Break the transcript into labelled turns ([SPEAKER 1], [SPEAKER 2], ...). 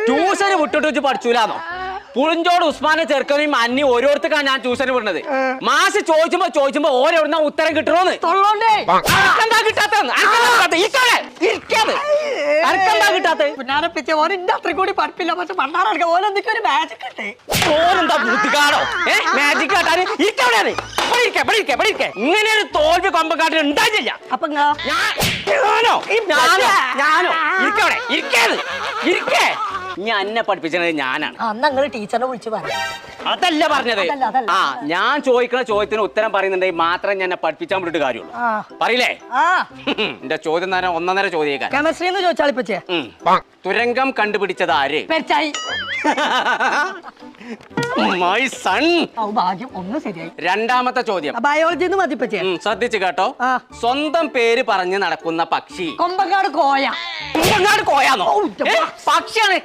[SPEAKER 1] ട്യൂഷന് വിട്ടിട്ട് വെച്ച് പഠിച്ചൂലാന്നോ? പുളിഞ്ചോട് ഉസ്മാനെ ചെറുക്കനെയും അന്നി ഓരോരുത്തർക്കാണ് ഞാൻ ട്യൂഷന് വിടുന്നത്. മാഷ് ചോദിച്ചുമ്പോ ഓരോരുന്ന ഉത്തരം കിട്ടണോന്ന്. എന്താ കിട്ടാത്തത്? മാജിക് കാട്ടാൻ ഇങ്ങനെ ഒരു തോൽവി കൊമ്പം കാട്ടിൽ ഉണ്ടായില്ല. ഞാനോ ഇരിക്കേ ഞാൻ എന്നെ പഠിപ്പിച്ചത് ഞാനാണ്.
[SPEAKER 2] ടീച്ചറിനെ വിളിച്ചു പറഞ്ഞു.
[SPEAKER 1] അതല്ല പറഞ്ഞത്. ആ ഞാൻ ചോദിക്കുന്ന ചോദ്യത്തിന് ഉത്തരം പറയുന്നുണ്ടെങ്കിൽ മാത്രം ഞാൻ എന്നെ പഠിപ്പിച്ചാൻ വിട്ടിട്ട് കാര്യമുള്ളൂ. പറയില്ലേ? എന്റെ ചോദ്യം തന്നെ ഒന്നര ചോദ്യം.
[SPEAKER 2] കെമിസ്ട്രി ചോദിച്ചാളിപ്പച്ചേ.
[SPEAKER 1] തുരങ്കം കണ്ടുപിടിച്ചത് ആര്? My son.
[SPEAKER 2] ഭാഗ്യം ഒന്ന് ശരിയായി.
[SPEAKER 1] രണ്ടാമത്തെ ചോദ്യം
[SPEAKER 2] ബയോളജി മതിപ്പച്ചേ.
[SPEAKER 1] ശ്രദ്ധിച്ചു കേട്ടോ. സ്വന്തം പേര് പറഞ്ഞ് നടക്കുന്ന പക്ഷി.
[SPEAKER 2] കൊമ്പങ്ങാട് കോയ.
[SPEAKER 1] കൊമ്പങ്ങാട് കോയാന്നോ? പക്ഷിയാണ്.